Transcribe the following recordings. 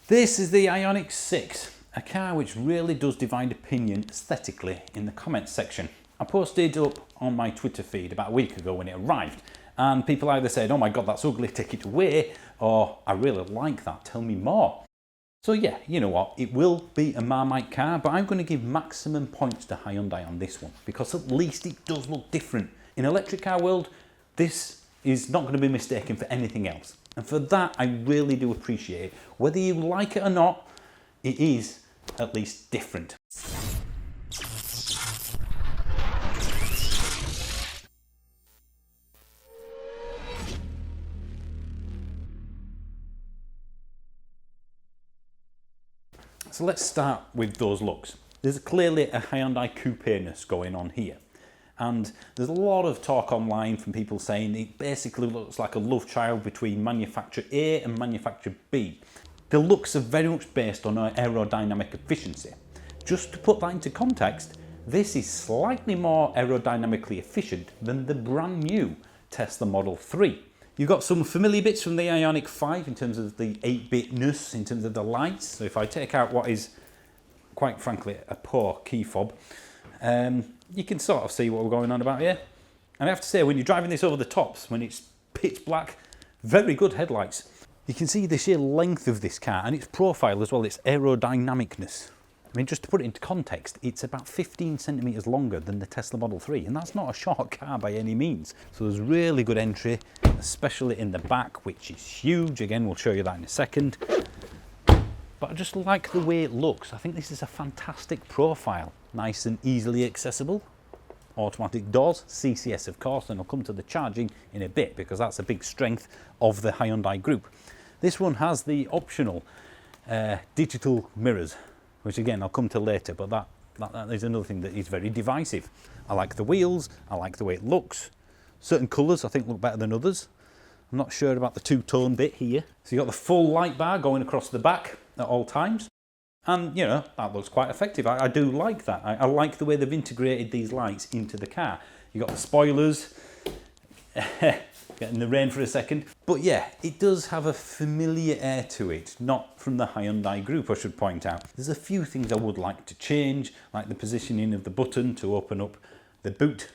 This is the Ioniq 6, a car which really does divide opinion aesthetically in the comments section. I posted up on my Twitter feed about a week ago when it arrived, and people either said, oh my god, that's ugly, take it away, or I really like that, tell me more. So yeah, you know what, it will be a Marmite car, but I'm going to give maximum points to Hyundai on this one, because at least it does look different. In electric car world, this is not going to be mistaken for anything else. And for that, I really do appreciate it. Whether you like it or not, it is at least different. So let's start with those looks. There's clearly a Hyundai coupe-ness going on here. And there's a lot of talk online from people saying it basically looks like a love child between manufacturer A and manufacturer B. The looks are very much based on aerodynamic efficiency. Just to put that into context, this is slightly more aerodynamically efficient than the brand new Tesla Model 3. You've got some familiar bits from the Ioniq 5 in terms of the 8-bitness, in terms of the lights. So if I take out what is, quite frankly, a poor key fob, you can sort of see what we're going on about here. And I have to say, when you're driving this over the tops, when it's pitch black, very good headlights. You can see the sheer length of this car and its profile as well, its aerodynamicness. I mean, just to put it into context, it's about 15 centimetres longer than the Tesla Model 3, and that's not a short car by any means. So there's really good entry, especially in the back, which is huge. Again, we'll show you that in a second. But I just like the way it looks. I think this is a fantastic profile. Nice and easily accessible. Automatic doors, CCS of course, and I'll come to the charging in a bit because that's a big strength of the Hyundai group. This one has the optional digital mirrors, which again I'll come to later, but that is another thing that is very divisive. I like the wheels, I like the way it looks. Certain colours I think look better than others. I'm not sure about the two-tone bit here. So you've got the full light bar going across the back at all times. And, you know, that looks quite effective. I do like that. I like the way they've integrated these lights into the car. You've got the spoilers, getting the rain for a second. But yeah, it does have a familiar air to it, not from the Hyundai group, I should point out. There's a few things I would like to change, like the positioning of the button to open up the boot.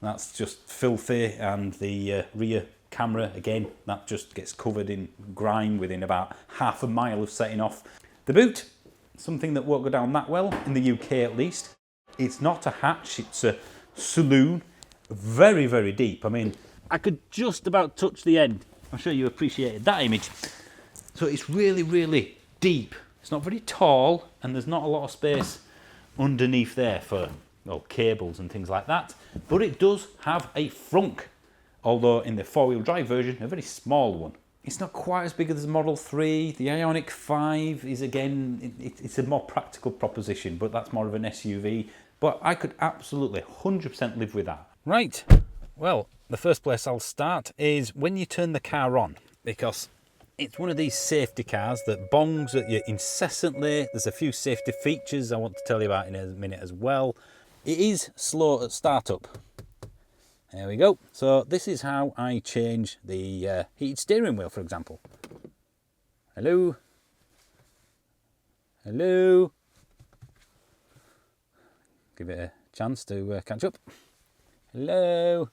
That's just filthy, and the rear camera, again, that just gets covered in grime within about half a mile of setting off. The boot, something that won't go down that well, in the UK at least. It's not a hatch, it's a saloon, very, very deep. I mean, I could just about touch the end. I'm sure you appreciated that image. So it's really, really deep. It's not very tall, and there's not a lot of space underneath there for, well, cables and things like that. But it does have a frunk, although in the four-wheel drive version, a very small one. It's not quite as big as the Model 3. The Ioniq 5 is, again, it's a more practical proposition, but that's more of an SUV. But I could absolutely 100% live with that. Right, well, the first place I'll start is when you turn the car on, because it's one of these safety cars that bongs at you incessantly. There's a few safety features I want to tell you about in a minute as well. It is slow at startup. There we go. So this is how I change the heated steering wheel, for example. Hello? Hello? Give it a chance to catch up. Hello?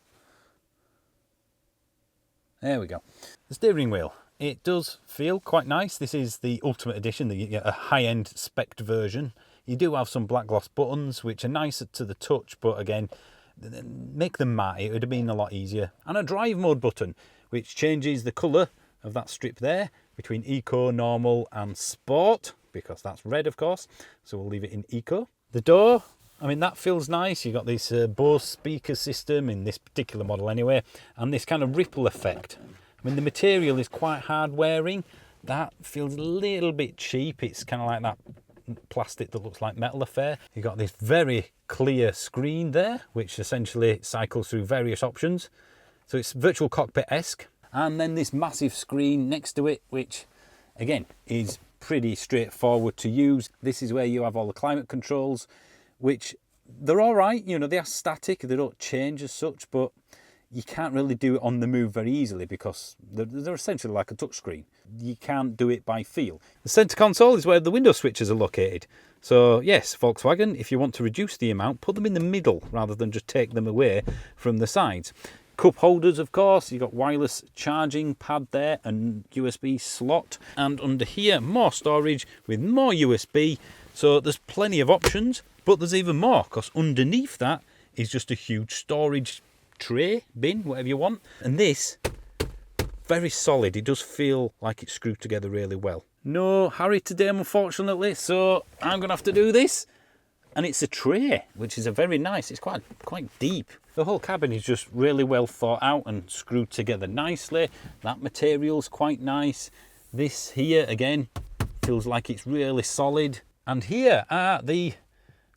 There we go. The steering wheel. It does feel quite nice. This is the Ultimate Edition, a high-end spec'd version. You do have some black gloss buttons, which are nicer to the touch, but again, make them matte. It would have been a lot easier. And a drive mode button, which changes the colour of that strip there between Eco, Normal and Sport, because that's red, of course. So we'll leave it in Eco. The door, I mean, that feels nice. You've got this Bose speaker system in this particular model anyway, and this kind of ripple effect. I mean, the material is quite hard wearing. That feels a little bit cheap. It's kind of like that plastic that looks like metal affair. You've got this very clear screen there, which essentially cycles through various options. So it's virtual cockpit-esque. And then this massive screen next to it, which again is pretty straightforward to use. This is where you have all the climate controls, which they're all right. You know, they are static, they don't change as such, but you can't really do it on the move very easily because they're essentially like a touchscreen. You can't do it by feel. The centre console is where the window switches are located. So yes, Volkswagen, if you want to reduce the amount, put them in the middle rather than just take them away from the sides. Cup holders, of course, you've got wireless charging pad there and USB slot. And under here, more storage with more USB. So there's plenty of options, but there's even more, because underneath that is just a huge storage tray, bin, whatever you want. And this, very solid. It does feel like it's screwed together really well. No Harry today, unfortunately, so I'm going to have to do this. And it's a tray, which is a very nice, it's quite deep. The whole cabin is just really well thought out and screwed together nicely. That material's quite nice. This here, again, feels like it's really solid. And here are the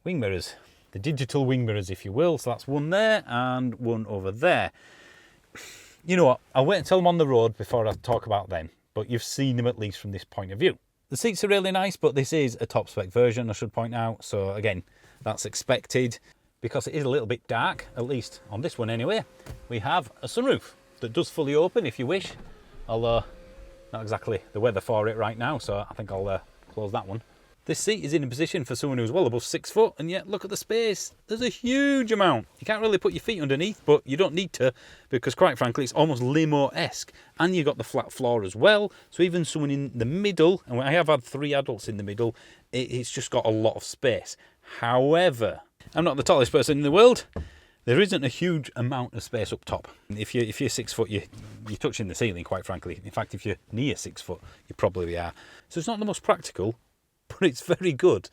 wing mirrors, the digital wing mirrors, if you will. So that's one there and one over there. You know what, I'll wait until I'm on the road before I talk about them, but you've seen them at least from this point of view. The seats are really nice, but this is a top spec version, I should point out. So again, that's expected because it is a little bit dark, at least on this one anyway. We have a sunroof that does fully open if you wish, although not exactly the weather for it right now, so I think I'll close that one. This seat is in a position for someone who's well above 6 foot, and yet look at the space. There's a huge amount. You can't really put your feet underneath, but you don't need to, because quite frankly, it's almost limo-esque. And you've got the flat floor as well, so even someone in the middle, and I have had 3 adults in the middle, it's just got a lot of space. However, I'm not the tallest person in the world. There isn't a huge amount of space up top. If you're 6 foot, you're touching the ceiling, quite frankly. In fact, if you're near 6 foot, you probably are. So it's not the most practical, but it's very good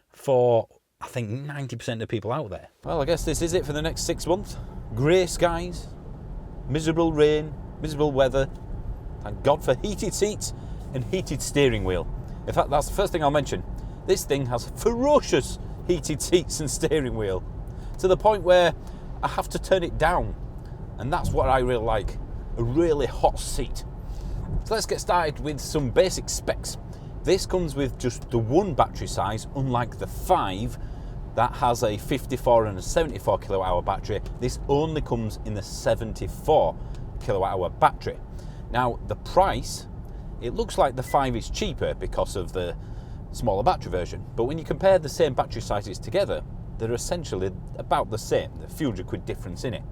for, I think, 90% of people out there. Well, I guess this is it for the next 6 months. Grey skies, miserable rain, miserable weather. Thank God for heated seats and heated steering wheel. In fact, that's the first thing I'll mention. This thing has ferocious heated seats and steering wheel, to the point where I have to turn it down. And that's what I really like, a really hot seat. So let's get started with some basic specs. This comes with just the one battery size, unlike the 5 that has a 54 and a 74 kilowatt hour battery. This only comes in the 74 kilowatt hour battery. Now the price, it looks like the 5 is cheaper because of the smaller battery version, but when you compare the same battery sizes together, they're essentially about the same. There's a few hundred quid difference in it.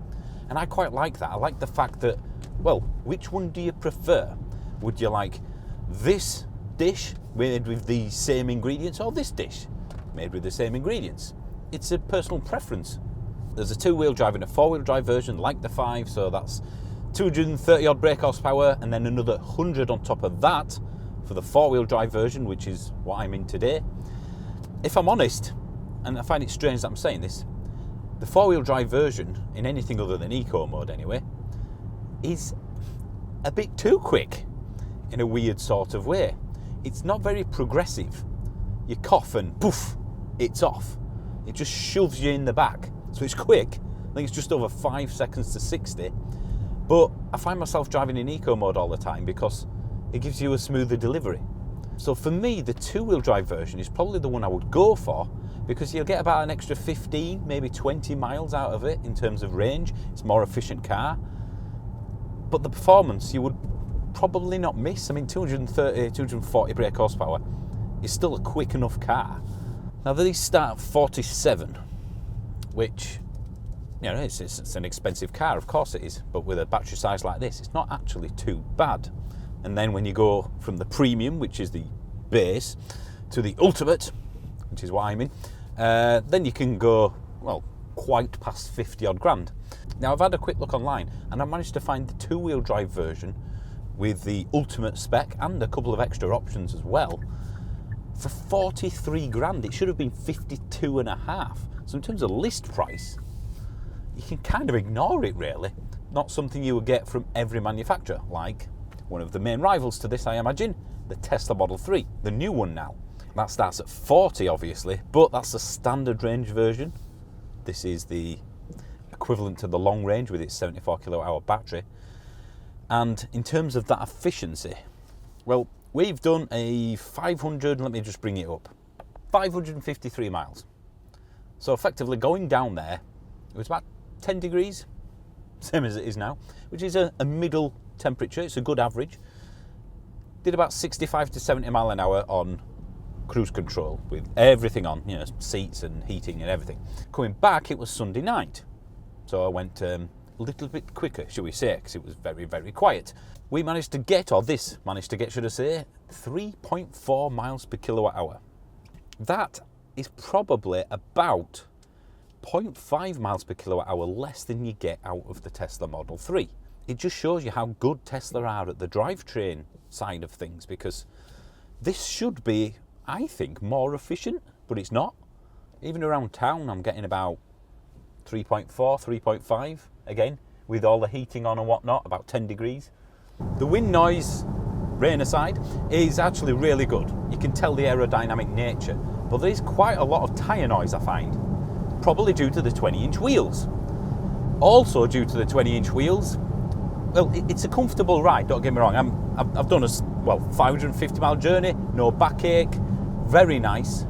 And I quite like that. I like the fact that, well, which one do you prefer? Would you like this dish made with the same ingredients, or this dish made with the same ingredients? It's a personal preference. There's a 2-wheel drive and a 4-wheel drive version like the 5, so that's 230 odd brake horsepower, and then another 100 on top of that for the 4-wheel drive version, which is what I'm in today. If I'm honest, and I find it strange that I'm saying this, the 4-wheel drive version, in anything other than eco mode anyway, is a bit too quick in a weird sort of way. It's not very progressive. You cough and poof, it's off. It just shoves you in the back. So it's quick. I think it's just over 5 seconds to 60. But I find myself driving in eco mode all the time because it gives you a smoother delivery. So for me, the 2-wheel drive version is probably the one I would go for, because you'll get about an extra 15, maybe 20 miles out of it in terms of range. It's a more efficient car. But the performance you would probably not miss. I mean, 230, 240 brake horsepower is still a quick enough car. Now these start at 47, which, you know, it's an expensive car, of course it is, but with a battery size like this, it's not actually too bad. And then when you go from the premium, which is the base, to the ultimate, which is what I'm in, then you can go, well, quite past 50 odd grand. Now I've had a quick look online and I managed to find the 2-wheel drive version with the ultimate spec and a couple of extra options as well for 43 grand. It should have been 52 and a half. So in terms of list price, you can kind of ignore it really. Not something you would get from every manufacturer, like one of the main rivals to this, I imagine, the Tesla Model 3, the new one now. That starts at 40 obviously, but that's the standard range version. This is the equivalent to the long range with its 74 kilowatt hour battery. And in terms of that efficiency, well, we've done a 500, let me just bring it up, 553 miles. So effectively going down there, it was about 10 degrees, same as it is now, which is a middle temperature. It's a good average. Did about 65 to 70 mile an hour on cruise control with everything on, you know, seats and heating and everything. Coming back, it was Sunday night. So I went a little bit quicker, shall we say, because it was very, very quiet. We managed to get, or this managed to get, should I say, 3.4 miles per kilowatt hour. That is probably about 0.5 miles per kilowatt hour less than you get out of the Tesla Model 3. It just shows you how good Tesla are at the drivetrain side of things, because this should be, I think, more efficient, but it's not. Even around town, I'm getting about 3.4, 3.5, again, with all the heating on and whatnot, about 10 degrees. The wind noise, rain aside, is actually really good. You can tell the aerodynamic nature, but there is quite a lot of tyre noise, I find, probably due to the 20-inch wheels. Also due to the 20-inch wheels, well, it's a comfortable ride, don't get me wrong. I've done a 550-mile journey, no backache, very nice.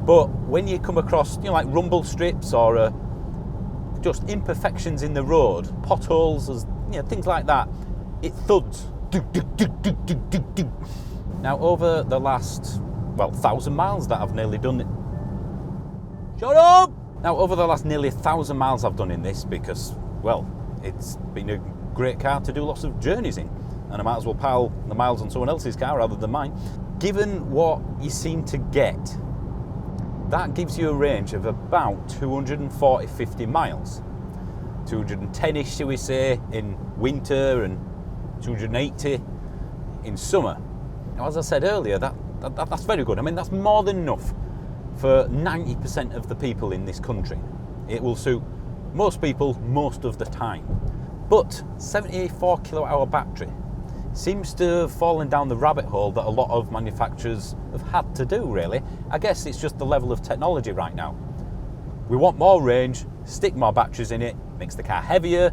But when you come across, you know, like rumble strips or just imperfections in the road, potholes, you know, things like that, it thuds. Now, over the last, 1,000 miles that I've nearly done it. Shut up! Now, over the last nearly 1,000 miles I've done in this because, well, it's been a great car to do lots of journeys in, and I might as well pile the miles on someone else's car rather than mine. Given what you seem to get, that gives you a range of about 240-50 miles. 210-ish, shall we say, in winter and 280 in summer. Now, as I said earlier, that's very good. I mean, that's more than enough for 90% of the people in this country. It will suit most people most of the time. But 74 kilowatt hour battery seems to have fallen down the rabbit hole that a lot of manufacturers have had to do, really. I guess it's just the level of technology right now. We want more range, stick more batteries in it, makes the car heavier,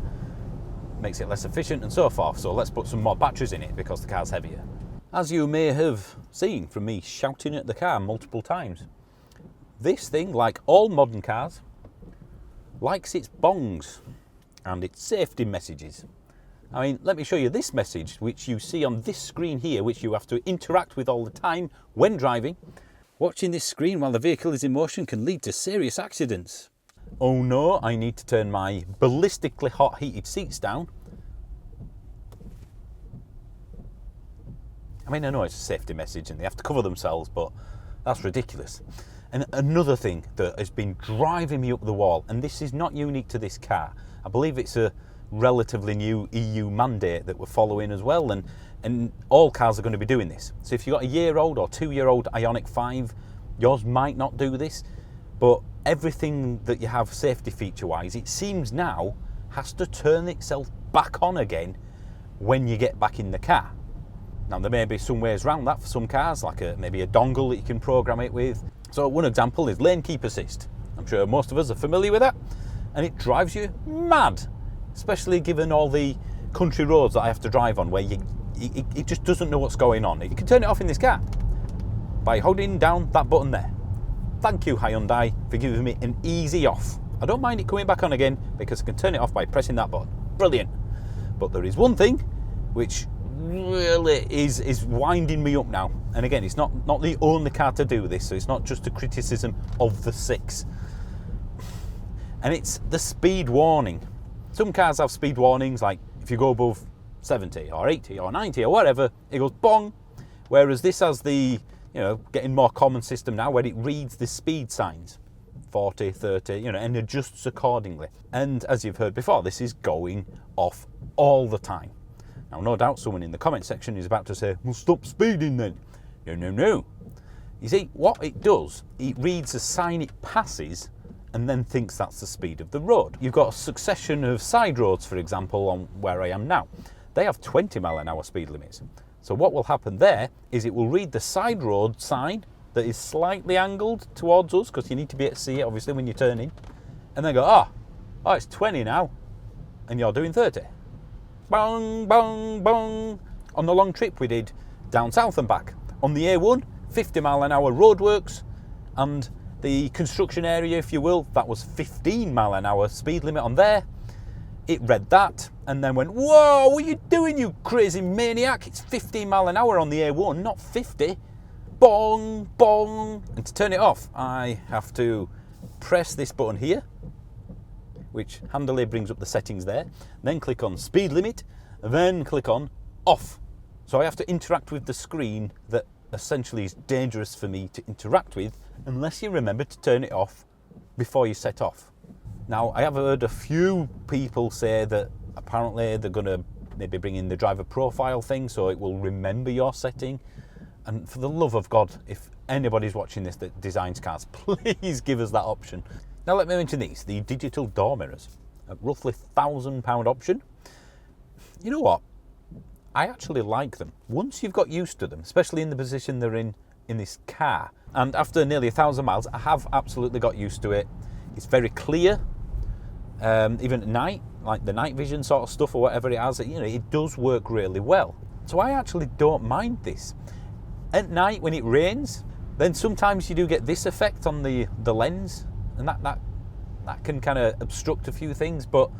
makes it less efficient and so forth. So let's put some more batteries in it because the car's heavier. As you may have seen from me shouting at the car multiple times, this thing, like all modern cars, likes its bongs and its safety messages. I mean, let me show you this message, which you see on this screen here, which you have to interact with all the time when driving. Watching this screen while the vehicle is in motion can lead to serious accidents. Oh no, I need to turn my ballistically hot heated seats down. I mean, I know it's a safety message and they have to cover themselves, but that's ridiculous. And another thing that has been driving me up the wall, and this is not unique to this car, I believe it's a relatively new EU mandate that we're following as well, and all cars are going to be doing this. So if you've got a year-old or 2-year-old Ioniq 5, yours might not do this, but everything that you have safety feature-wise, it seems now has to turn itself back on again when you get back in the car. Now, there may be some ways around that for some cars, like maybe a dongle that you can program it with. So one example is lane keep assist. I'm sure most of us are familiar with that, and it drives you mad, especially given all the country roads that I have to drive on where it just doesn't know what's going on. You can turn it off in this car by holding down that button there. Thank you, Hyundai, for giving me an easy off. I don't mind it coming back on again because I can turn it off by pressing that button. Brilliant. But there is one thing which really is winding me up now. And again, it's not the only car to do this, so it's not just a criticism of the 6. And it's the speed warning. Some cars have speed warnings, like if you go above 70 or 80 or 90 or whatever, it goes bong. Whereas this has the, getting more common system now where it reads the speed signs, 40, 30, and adjusts accordingly. And as you've heard before, this is going off all the time. Now, no doubt someone in the comment section is about to say, well, stop speeding then. No. You see, what it does, it reads a sign it passes and then thinks that's the speed of the road. You've got a succession of side roads, for example, on where I am now. They have 20 mile an hour speed limits. So what will happen there is it will read the side road sign that is slightly angled towards us, because you need to be able to see it, obviously, when you're turning, and then go, oh, it's 20 now, and you're doing 30. Bong, bong, bong. On the long trip we did down south and back. On the A1, 50 mile an hour roadworks, and the construction area, if you will, that was 15 mile an hour speed limit on there. it read that and then went, whoa, what are you doing, you crazy maniac? It's 15 mile an hour on the A1, not 50. Bong, bong. And to turn it off, I have to press this button here, which handily brings up the settings there, then click on speed limit, then click on off. So I have to interact with the screen that essentially is dangerous for me to interact with unless you remember to turn it off before you set off. Now, I have heard a few people say that apparently they're going to maybe bring in the driver profile thing so it will remember your setting. And for the love of God, if anybody's watching this that designs cars, please give us that option. Now let me mention these, the digital door mirrors, a roughly £1,000 option. You know what? I actually like them. Once you've got used to them, especially in the position they're in this car, and after nearly 1,000 miles, I have absolutely got used to it. It's very clear, even at night, like the night vision sort of stuff or whatever it has, you know, it does work really well. So I actually don't mind this. At night when it rains, then sometimes you do get this effect on the lens, and that can kind of obstruct a few things, but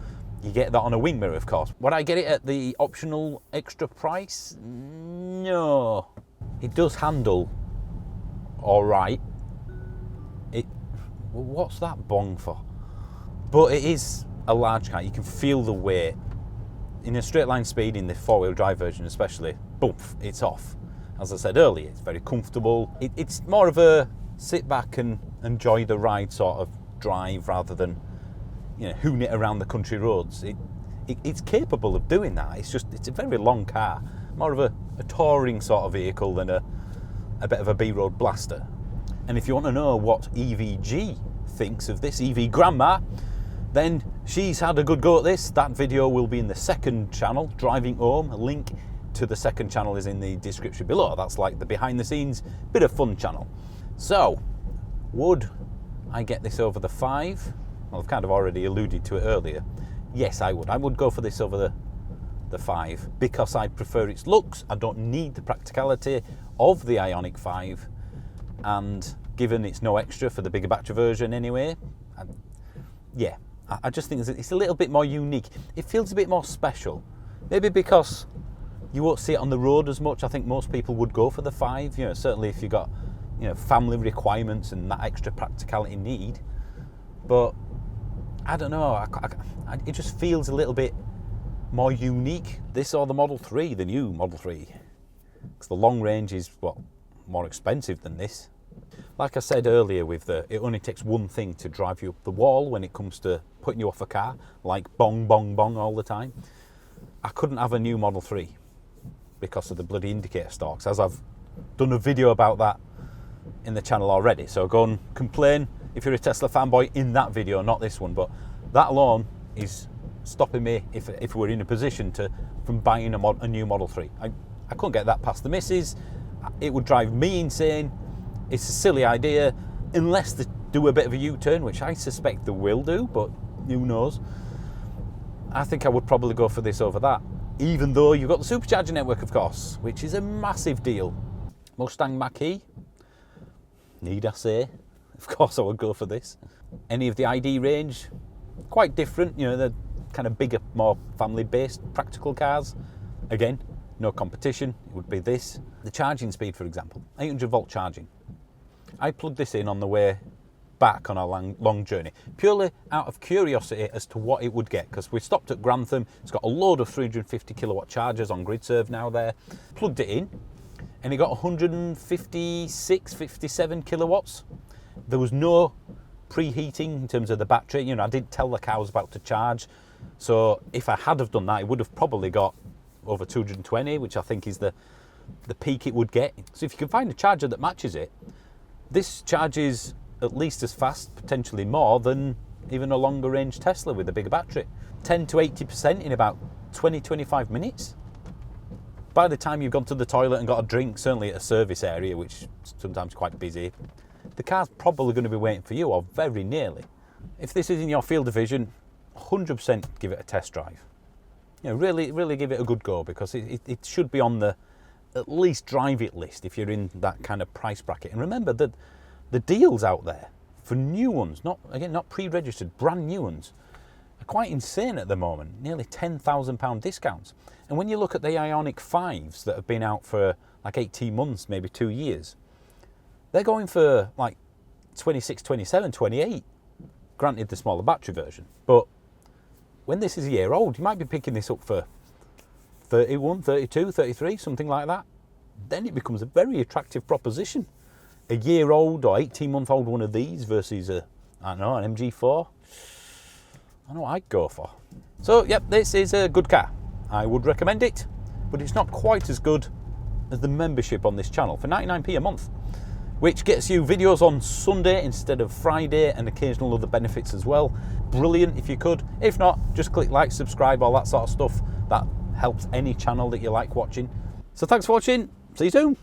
you get that on a wing mirror, of course. Would I get it at the optional extra price? No. It does handle all right. What's that bong for? But it is a large car. You can feel the weight. In a straight line speed, in the four-wheel drive version especially, boof, it's off. As I said earlier, it's very comfortable. It's more of a sit back and enjoy the ride sort of drive rather than, you know, hoon it around the country roads. It's capable of doing that. It's a very long car, more of a touring sort of vehicle than a bit of a B-road blaster. And if you want to know what EVG thinks of this, EV Grandma, then she's had a good go at this. That video will be in the second channel, Driving Home. A link to the second channel is in the description below. That's like the behind the scenes, bit of fun channel. So, would I get this over the 5? Well, I've kind of already alluded to it earlier. Yes, I would. I would go for this over the 5 because I prefer its looks. I don't need the practicality of the Ioniq 5, and given it's no extra for the bigger battery version anyway, I just think it's a little bit more unique. It feels a bit more special. Maybe because you won't see it on the road as much. I think most people would go for the 5, you know, certainly if you've got, you know, family requirements and that extra practicality need. But I don't know, it just feels a little bit more unique, this or the Model 3, the new Model 3. Because the long range is, more expensive than this. Like I said earlier, it only takes one thing to drive you up the wall when it comes to putting you off a car, like bong, bong, bong all the time. I couldn't have a new Model 3 because of the bloody indicator stalks, as I've done a video about that in the channel already. So go and complain if you're a Tesla fanboy in that video, not this one. But that alone is stopping me if we're in a position from buying a new Model 3. I couldn't get that past the missus. It would drive me insane. It's a silly idea, unless they do a bit of a U-turn, which I suspect they will do, but who knows. I think I would probably go for this over that, even though you've got the supercharger network, of course, which is a massive deal. Mustang Mach-E, need I say? Of course I would go for this. Any of the ID range, quite different, you know, they're kind of bigger, more family-based practical cars. Again, no competition, it would be this. The charging speed, for example, 800 volt charging. I plugged this in on the way back on our long journey, purely out of curiosity as to what it would get, because we stopped at Grantham. It's got a load of 350 kilowatt chargers on GridServe now there. Plugged it in, and it got 156, 57 kilowatts. There was no preheating in terms of the battery. You know, I did tell the car I was about to charge, so if I had have done that, it would have probably got over 220, which I think is the peak it would get. So if you can find a charger that matches it, this charges at least as fast, potentially more, than even a longer range Tesla with a bigger battery. 10 to 80% in about 20-25 minutes. By the time you've gone to the toilet and got a drink, certainly at a service area, which is sometimes quite busy, the car's probably going to be waiting for you, or very nearly. If this is in your field of vision, 100% give it a test drive. You know, really give it a good go, because it should be on the at least drive it list if you're in that kind of price bracket. And remember that the deals out there for new ones, not pre-registered, brand new ones, are quite insane at the moment, nearly £10,000 discounts. And when you look at the Ioniq 5s that have been out for like 18 months, maybe 2 years, they're going for like 26, 27, 28. Granted, the smaller battery version. But when this is a year old, you might be picking this up for 31, 32, 33, something like that. Then it becomes a very attractive proposition. A year old or 18-month-old one of these versus an MG4. I know what I'd go for. So, yep, this is a good car. I would recommend it, but it's not quite as good as the membership on this channel for 99p a month, which gets you videos on Sunday instead of Friday and occasional other benefits as well. Brilliant if you could. If not, just click like, subscribe, all that sort of stuff. That helps any channel that you like watching. So thanks for watching. See you soon.